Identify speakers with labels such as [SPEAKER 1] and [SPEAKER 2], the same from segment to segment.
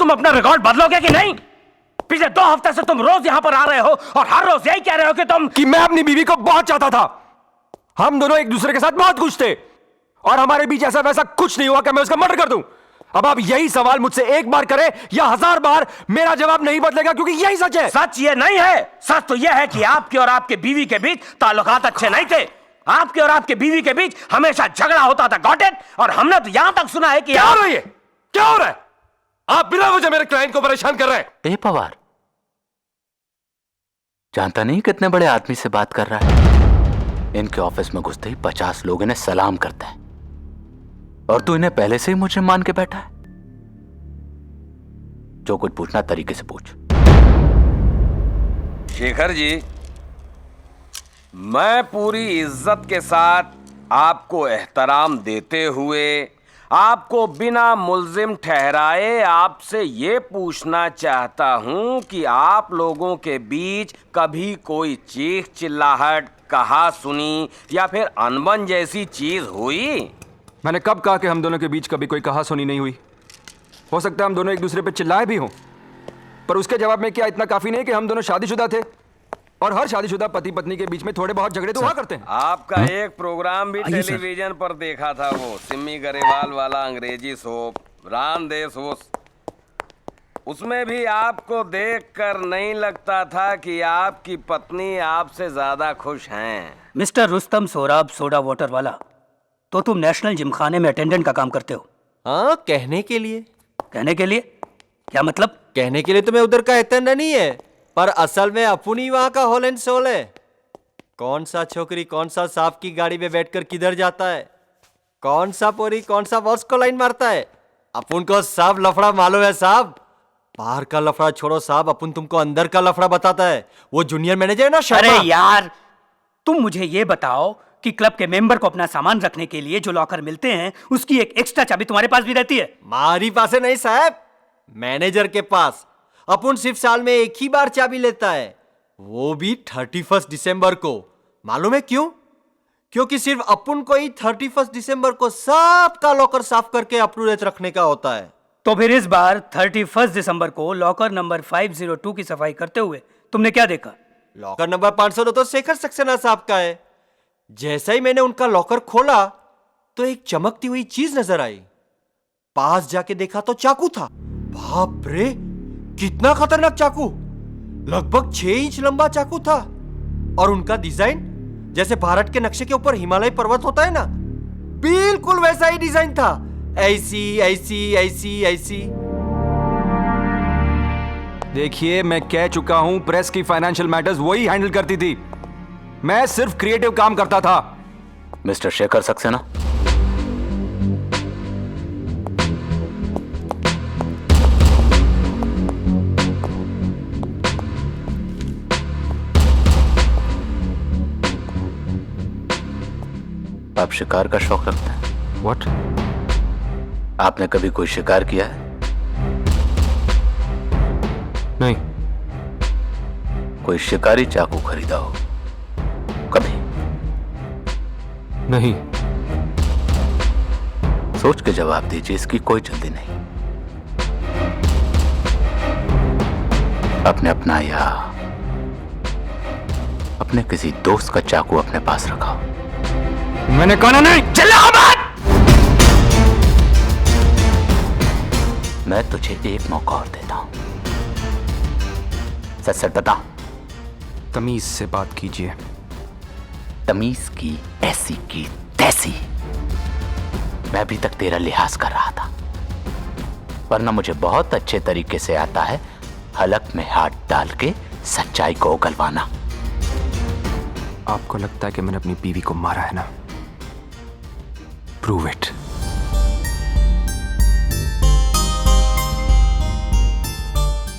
[SPEAKER 1] तुम अपना रिकॉर्ड बदलोगे कि नहीं? पिछले 2 हफ्ते से तुम रोज यहाँ पर आ रहे हो और हर रोज यही कह रहे हो कि
[SPEAKER 2] मैं अपनी बीवी को बहुत चाहता था। हम दोनों एक दूसरे के साथ बहुत खुश थे और हमारे बीच ऐसा वैसा कुछ नहीं हुआ कि मैं उसका मर्डर कर दूं। अब आप यही सवाल मुझसे एक बार करें या 1000 बार, मेरा जवाब नहीं बदलेगा, क्योंकि यही सच है।
[SPEAKER 1] सच ये नहीं है। सच तो यह है कि आपके और आपके बीवी के बीच ताल्लुकात अच्छे नहीं थे। आपके और आपके बीवी के बीच हमेशा झगड़ा होता था। Got it? और हमने तो यहां तक सुना है कि
[SPEAKER 2] क्या हो रहा है? आप बिना वजह मेरे क्लाइंट को परेशान कर रहे हैं।
[SPEAKER 3] ए पवार, जानता नहीं कितने बड़े आदमी से बात कर रहा है। इनके ऑफिस में घुसते ही 50 लोग इन्हें सलाम करते हैं और तू इन्हें पहले से ही मुझे मान के बैठा है। जो कुछ पूछना तरीके से पूछ।
[SPEAKER 1] शेखर जी, मैं पूरी इज्जत के साथ आपको एहतराम देते हुए आपको बिना मुल्जिम ठहराए आपसे ये पूछना चाहता हूं कि आप लोगों के बीच कभी कोई चीख चिल्लाहट, कहा सुनी या फिर अनबन जैसी चीज हुई?
[SPEAKER 2] मैंने कब कहा कि हम दोनों के बीच कभी कोई कहा सुनी नहीं हुई? हो सकता है हम दोनों एक दूसरे पे चिल्लाए भी हों, पर उसके जवाब में क्या इतना काफी नहीं कि हम दोनों शादीशुदा थे और हर शादीशुदा पति पत्नी के बीच में थोड़े बहुत झगड़े तो हुआ करते हैं।
[SPEAKER 1] आपका एक प्रोग्राम भी टेलीविजन पर देखा था, वो सिमी गरेवाल वाला अंग्रेजी सोप रान देश हो। उसमें भी आपको देखकर नहीं लगता था कि आपकी पत्नी आपसे ज्यादा खुश हैं।
[SPEAKER 4] Mister Rustam Sorab soda water वाला, तो तुम नेशनल जिमखाने में अटेंडेंट का काम करते हो?
[SPEAKER 5] हाँ, कहने के लिए।
[SPEAKER 4] कहने के लिए? क्या मतलब?
[SPEAKER 5] कहने के लिए तो मैं उधर का अटेंडेंट नहीं है, पर असल में अपनी वहां का होल एंड सोल है। कौन सा छोकरी कौन सा सांप की गाड़ी में बैठकर किधर जाता है, कौन सा पोरी कौन सा बॉस को लाइन मारता है, अपन को सब लफड़ा मालूम है साहब। बाहर का लफड़ा छोड़ो साहब, अपन तुमको अंदर का लफड़ा बताता है। वो जूनियर मैनेजर है ना शर्मा।
[SPEAKER 4] अरे यार, तुम मुझे ये बताओ कि क्लब के मेंबर को अपना सामान रखने के लिए जो लॉकर मिलते हैं उसकी एक एक्स्ट्रा चाबी तुम्हारे पास भी रहती है?
[SPEAKER 5] मारी पास नहीं साहब, मैनेजर के पास। अपन सिर्फ साल में एक ही बार चाबी लेता है, वो भी 31 दिसंबर को। मालूम है क्यों? क्योंकि सिर्फ अपन को ही 31 दिसंबर को सबका लॉकर साफ करके अप्रूव रखने का होता है।
[SPEAKER 4] तो फिर इस बार 31 दिसंबर को लॉकर नंबर 502 की सफाई करते हुए तुमने क्या देखा?
[SPEAKER 5] लॉकर नंबर 502 तो शेखर सक्सेना साहब का है। जैसा ही मैंने उनका लॉकर खोला तो एक चमकती हुई चीज नजर आई। पास जाके देखा तो चाकू था। बाप रे, कितना खतरनाक चाकू! लगभग 6 इंच लंबा चाकू था और उनका डिजाइन जैसे भारत के नक्शे के ऊपर हिमालय पर्वत होता है ना, बिल्कुल वैसा ही डिजाइन था। ऐसी ऐसी ऐसी ऐसी।
[SPEAKER 2] देखिए, मैं कह चुका हूं, प्रेस की फाइनेंशियल मैटर्स वही हैंडल करती थी, मैं सिर्फ क्रिएटिव काम करता था।
[SPEAKER 3] मिस्टर शेखर सक्सेना, आप शिकार का शौक रखते हैं?
[SPEAKER 2] What?
[SPEAKER 3] आपने कभी कोई शिकार किया है?
[SPEAKER 2] नहीं।
[SPEAKER 3] कोई शिकारी चाकू खरीदा हो कभी?
[SPEAKER 2] नहीं।
[SPEAKER 3] सोच के जवाब दीजिए, इसकी कोई जल्दी नहीं। आपने अपना या अपने किसी दोस्त का चाकू अपने पास रखा हो?
[SPEAKER 2] मैंने कहा नहीं।
[SPEAKER 3] चिल्लाओ मत! मैं तुझे एक मौका और देता हूं, सच सच बता।
[SPEAKER 2] तमीज से बात कीजिए।
[SPEAKER 3] तमीज की ऐसी की तैसी। मैं अभी तक तेरा लिहाज कर रहा था, वरना मुझे बहुत अच्छे तरीके से आता है हलक में हाथ डाल के सच्चाई को उगलवाना।
[SPEAKER 2] आपको लगता है कि मैंने अपनी बीवी को मारा है ना? Prove it.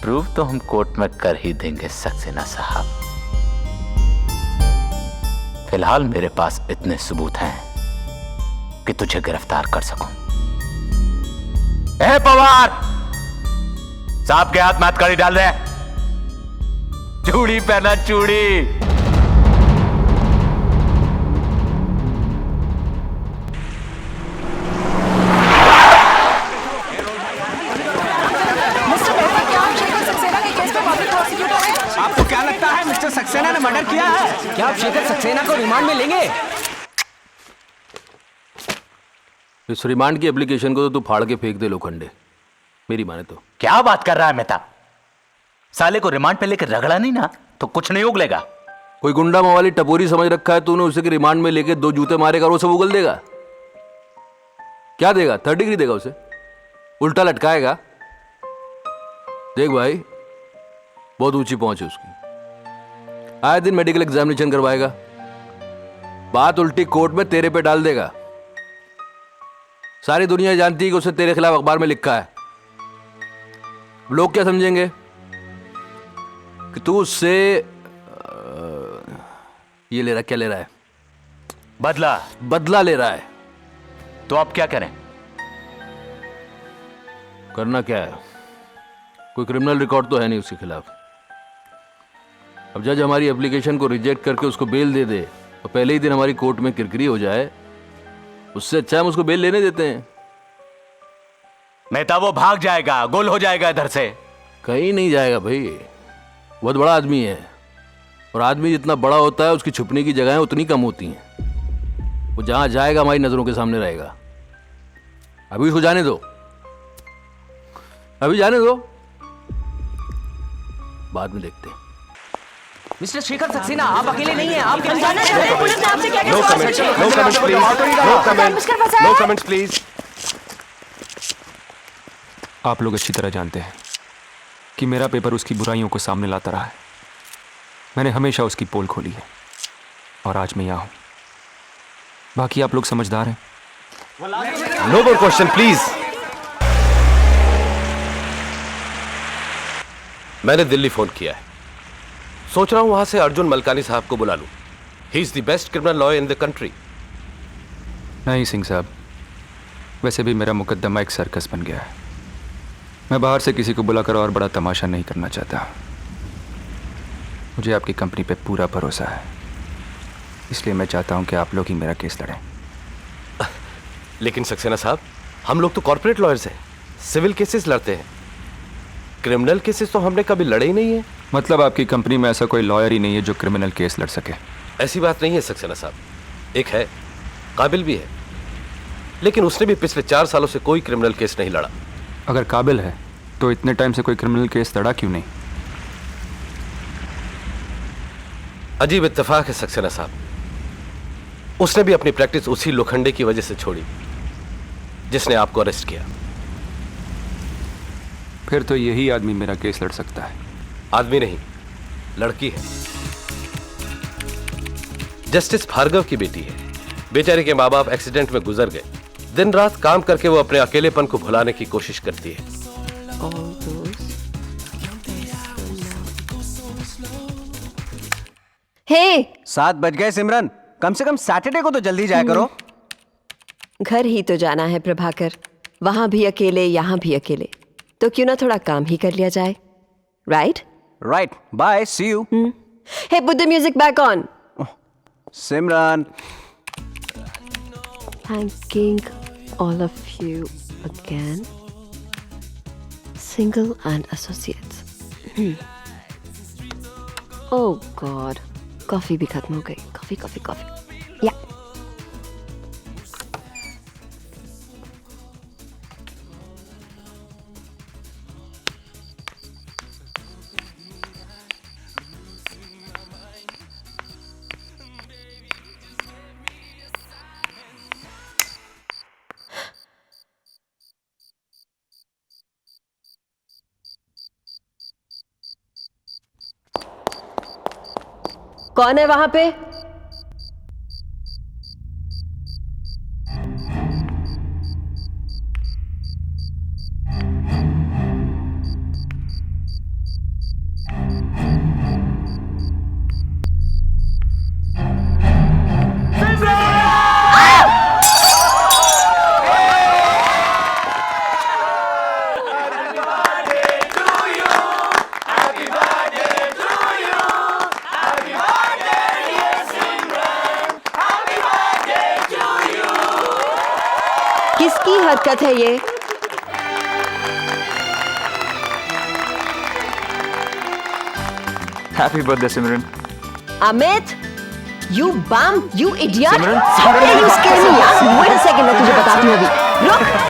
[SPEAKER 3] प्रूव तो हम कोर्ट में कर ही देंगे सक्सेना साहब। फिलहाल मेरे पास इतने सबूत हैं कि तुझे गिरफ्तार कर सकूं। ए पवार, साहब के हाथ में हथकड़ी डाल दे। चूड़ी पहना, चूड़ी।
[SPEAKER 2] रिमांड में लेंगे।
[SPEAKER 6] इस रिमांड की एप्लीकेशन को तो तू फाड़ के फेंक दे लोखंडे, मेरी माने तो।
[SPEAKER 3] क्या बात कर रहा है मेहता? साले को रिमांड पे लेकर रगड़ा नहीं ना तो कुछ नहीं उगलेगा।
[SPEAKER 6] कोई गुंडा मवाली टपोरी समझ रखा है तूने उसे कि रिमांड में लेके 2 जूते मारेगा और वो सब उगल देगा? क्या देगा? 3rd डिग्री देगा उसे? उल्टा लटकाएगा? देख भाई, बहुत ऊंची पहुंच है उसकी। आए दिन मेडिकल एग्जामिनेशन करवाएगा, बात उल्टी कोर्ट में तेरे पे डाल देगा। सारी दुनिया जानती है कि उसने तेरे खिलाफ अखबार में लिखा है। लोग क्या समझेंगे कि तू उससे ये ले रहा, क्या ले रहा है? बदला ले रहा है।
[SPEAKER 3] तो अब क्या करें?
[SPEAKER 6] करना क्या है? कोई क्रिमिनल रिकॉर्ड तो है नहीं उसके खिलाफ। अब जज हमारी एप्लीकेशन को रिजेक्ट करके उसको बेल दे दे और पहले ही दिन हमारी कोर्ट में किरकिरी हो जाए, उससे अच्छा हम उसको बेल लेने देते हैं।
[SPEAKER 3] मेहता वो भाग जाएगा, गोल हो जाएगा इधर से।
[SPEAKER 6] कहीं नहीं जाएगा भाई, बहुत बड़ा आदमी है और आदमी जितना बड़ा होता है उसकी छुपने की जगहें उतनी कम होती हैं। वो जहां जाएगा हमारी नजरों के सामने रहेगा। अभी उसको जाने दो, अभी जाने दो, बाद में देखते हैं।
[SPEAKER 2] मिस्टर शेखर सक्सेना, आप अकेले नहीं हैं, आप जाना चाहते हैं।
[SPEAKER 7] पुलिस ने आपसे क्या
[SPEAKER 8] no comments, no comments please, no comments, no comments please.
[SPEAKER 2] आप लोग अच्छी तरह जानते हैं कि मेरा पेपर उसकी बुराइयों को सामने लाता रहा है। मैंने हमेशा उसकी पोल खोली है और आज मैं यहाँ हूं। बाकी आप लोग समझदार हैं।
[SPEAKER 8] No more question please. मैंने दिल्ली फोन किया है, सोच रहा हूं वहां से अर्जुन मलकानी साहब को बुला लूं। He is the best criminal lawyer in the country.
[SPEAKER 2] नहीं सिंह साहब, वैसे भी मेरा मुकदमा एक सर्कस बन गया है। मैं बाहर से किसी को बुलाकर और बड़ा तमाशा नहीं करना चाहता। मुझे आपकी कंपनी पे पूरा भरोसा है, इसलिए मैं चाहता हूं कि आप लोग ही मेरा केस लड़ें।
[SPEAKER 8] लेकिन सक्सेना साहब, हम लोग तो कॉर्पोरेट लॉयर्स हैं, सिविल केसेस लड़ते हैं। क्रिमिनल केसेस तो हमने कभी लड़े ही नहीं है।
[SPEAKER 2] मतलब आपकी कंपनी में ऐसा कोई लॉयर ही नहीं है जो क्रिमिनल केस लड़ सके?
[SPEAKER 8] ऐसी बात नहीं है सक्सेना साहब। एक है, काबिल भी है, लेकिन उसने भी पिछले 4 सालों से कोई क्रिमिनल केस नहीं लड़ा।
[SPEAKER 2] अगर काबिल है तो इतने टाइम से कोई क्रिमिनल केस लड़ा क्यों नहीं?
[SPEAKER 8] अजीब इत्तेफाक है सक्सेना साहब, उसने भी अपनी प्रैक्टिस उसी लोखंडे की वजह से छोड़ी जिसने आपको अरेस्ट किया।
[SPEAKER 2] फिर तो यही आदमी मेरा केस लड़ सकता है।
[SPEAKER 8] आदमी नहीं, लड़की है। जस्टिस भार्गव की बेटी है। बेचारे के माँ बाप एक्सीडेंट में गुजर गए। दिन रात काम करके वो अपने अकेलेपन को भुलाने की कोशिश करती है।
[SPEAKER 7] हे
[SPEAKER 9] 7 बज गए सिमरन, कम से कम सैटरडे को तो जल्दी जाया करो।
[SPEAKER 7] घर ही तो जाना है प्रभाकर, वहां भी अकेले यहाँ भी अकेले, तो क्यों ना थोड़ा काम ही कर लिया जाए, right?
[SPEAKER 9] Right, bye, see you.
[SPEAKER 7] Hey put the music back on.
[SPEAKER 9] Simran,
[SPEAKER 7] Thanking all of you again. Single and associates. Oh God, coffee भी खत्म हो गई। कॉफी। या कौन है वहां पे? किसकी हरकत है ये?
[SPEAKER 2] Happy birthday Simran.
[SPEAKER 7] Amit, You bum, you idiot! How dare you scare me? यार? Wait a second, मैं तुझे बताती हूँ अभी। रुक!